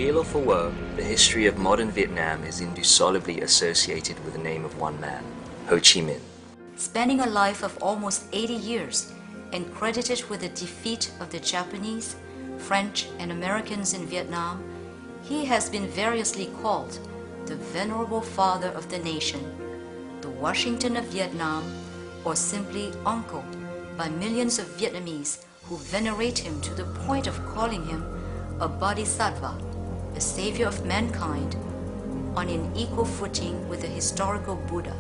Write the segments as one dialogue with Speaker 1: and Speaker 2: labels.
Speaker 1: weal or for woe, the history of modern Vietnam is indissolubly associated with the name of one man, Ho Chi Minh.
Speaker 2: Spanning a life of almost 80 years and credited with the defeat of the Japanese, French, and Americans in Vietnam, he has been variously called the Venerable Father of the Nation, the Washington of Vietnam, or simply Uncle by millions of Vietnamese who venerate him to the point of calling him a bodhisattva, a savior of mankind, on an equal footing with the historical Buddha.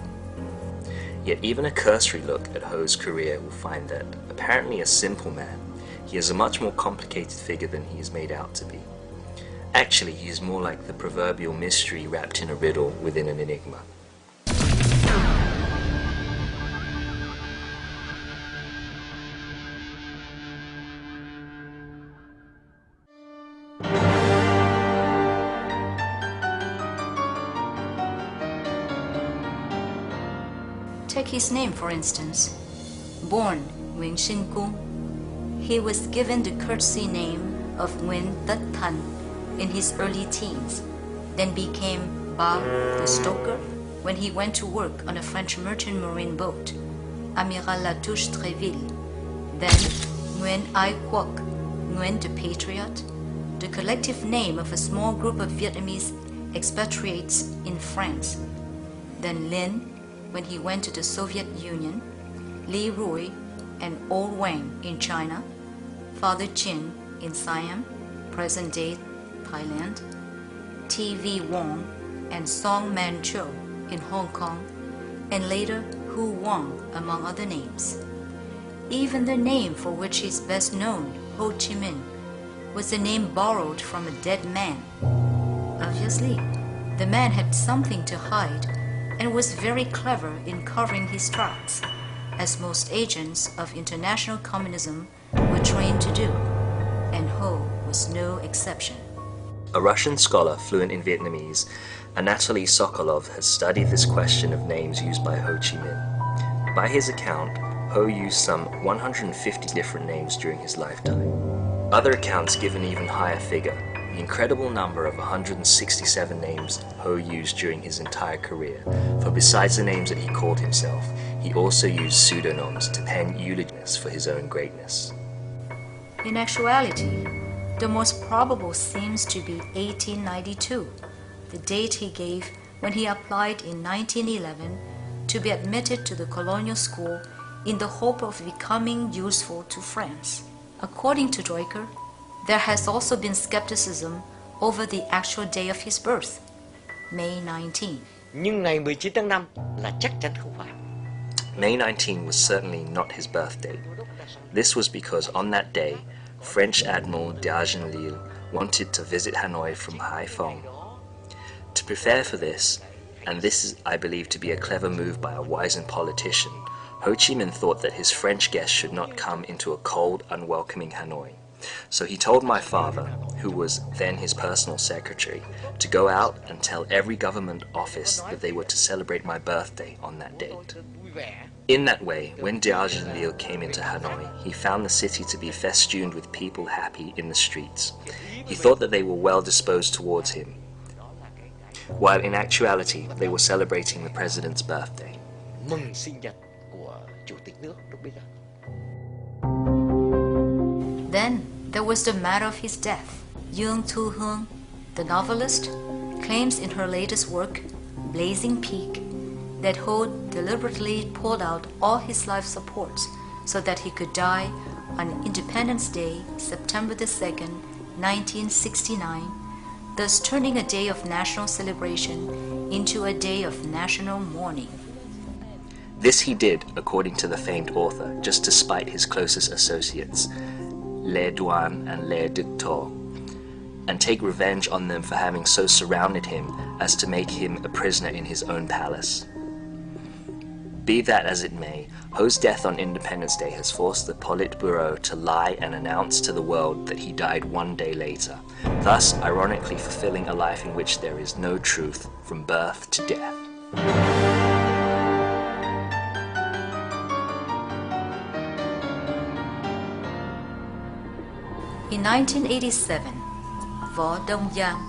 Speaker 1: Yet even a cursory look at Ho's career will find that, apparently a simple man, he is a much more complicated figure than he is made out to be. Actually, he is more like the proverbial mystery wrapped in a riddle within an enigma.
Speaker 2: Take his name, for instance. Born Nguyen Sinh Cung, he was given the courtesy name of Nguyen Tất Thanh in his early teens, then became Ba the Stoker when he went to work on a French merchant marine boat, Amiral Latouche Tréville. Then Nguyen Ai Quoc, Nguyen the Patriot, the collective name of a small group of Vietnamese expatriates in France. Then Lin, when he went to the Soviet Union, Li Rui and Old Wang in China, Father Chin in Siam, present-day Thailand, T.V. Wong and Song Man Cho in Hong Kong, and later Hu Wang, among other names. Even the name for which he is best known, Ho Chi Minh, was a name borrowed from a dead man. Obviously, the man had something to hide and was very clever in covering his tracks, as most agents of international communism were trained to do, and Ho was no exception.
Speaker 1: A Russian scholar fluent in Vietnamese, Anatoly Sokolov, has studied this question of names used by Ho Chi Minh. By his account, Ho used some 150 different names during his lifetime. Other accounts give an even higher figure, the incredible number of 167 names Ho used during his entire career, for besides the names that he called himself, he also used pseudonyms to pen eulogies for his own greatness.
Speaker 2: In actuality, the most probable seems to be 1892, the date he gave when he applied in 1911 to be admitted to the colonial school in the hope of becoming useful to France. According to Droyker, there has also been skepticism over the actual day of his birth, May 19.
Speaker 3: Nhưng ngày 19 tháng 5 là chắc chắn không phải.
Speaker 1: May 19 was certainly not his birthday. This was because on that day, French Admiral d'Argenville wanted to visit Hanoi from Haiphong. To prepare for this, and this is, I believe, to be a clever move by a wizened politician, Ho Chi Minh thought that his French guests should not come into a cold, unwelcoming Hanoi. So he told my father, who was then his personal secretary, to go out and tell every government office that they were to celebrate my birthday on that date. In that way, when d'Argenville came into Hanoi, he found the city to be festooned with people happy in the streets. He thought that they were well disposed towards him, while in actuality they were celebrating the president's birthday.
Speaker 3: Mừng sinh nhật của chủ tịch nước lúc bây giờ.
Speaker 2: Then there was the matter of his death. Yung Tu Hung, the novelist, claims in her latest work, Blazing Peak, that Ho deliberately pulled out all his life supports so that he could die on Independence Day, September the 2nd, 1969, thus turning a day of national celebration into a day of national mourning.
Speaker 1: This he did, according to the famed author, just to spite his closest associates, Le Duan and Le Duc Tho, and take revenge on them for having so surrounded him as to make him a prisoner in his own palace. Be that as it may, Ho's death on Independence Day has forced the Politburo to lie and announce to the world that he died one day later, thus ironically fulfilling a life in which there is no truth from birth to death.
Speaker 2: In 1987, Vo Dong Giang,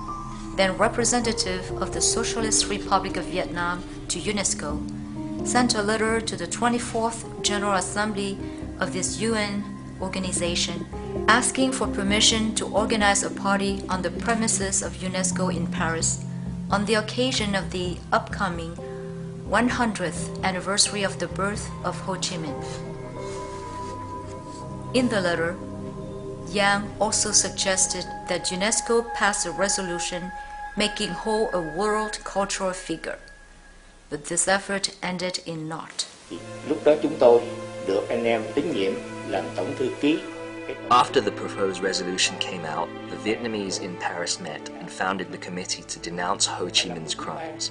Speaker 2: then representative of the Socialist Republic of Vietnam to UNESCO, sent a letter to the 24th General Assembly of this UN organization asking for permission to organize a party on the premises of UNESCO in Paris on the occasion of the upcoming 100th anniversary of the birth of Ho Chi Minh. In the letter, Yang also suggested that UNESCO pass a resolution making Ho a world cultural figure, but this effort ended in naught.
Speaker 4: Lúc đó chúng tôi được anh em tín nhiệm làm tổng thư ký.
Speaker 1: After the proposed resolution came out, the Vietnamese in Paris met and founded the committee to denounce Ho Chi Minh's crimes.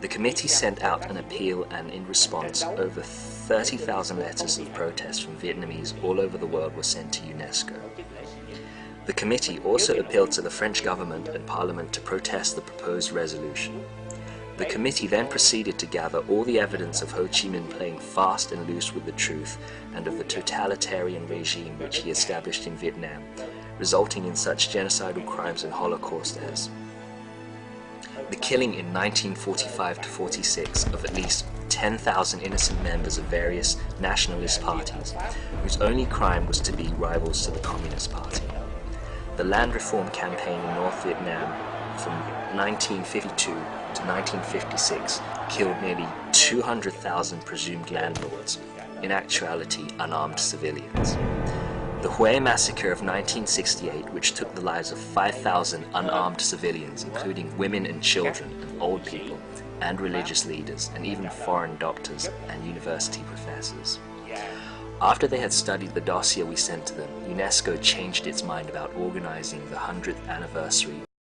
Speaker 1: The committee sent out an appeal, and in response, over 30,000 letters of protest from Vietnamese all over the world were sent to UNESCO. The committee also appealed to the French government and Parliament to protest the proposed resolution. The committee then proceeded to gather all the evidence of Ho Chi Minh playing fast and loose with the truth and of the totalitarian regime which he established in Vietnam, resulting in such genocidal crimes and Holocaust as the killing in 1945-46 of at least 10,000 innocent members of various nationalist parties, whose only crime was to be rivals to the Communist Party. The land reform campaign in North Vietnam from 1952 to 1956 killed nearly 200,000 presumed landlords, in actuality unarmed civilians. The Hue massacre of 1968, which took the lives of 5,000 unarmed civilians, including women and children and old people, and religious leaders, and even foreign doctors and university professors. After they had studied the dossier we sent to them, UNESCO changed its mind about organizing the 100th anniversary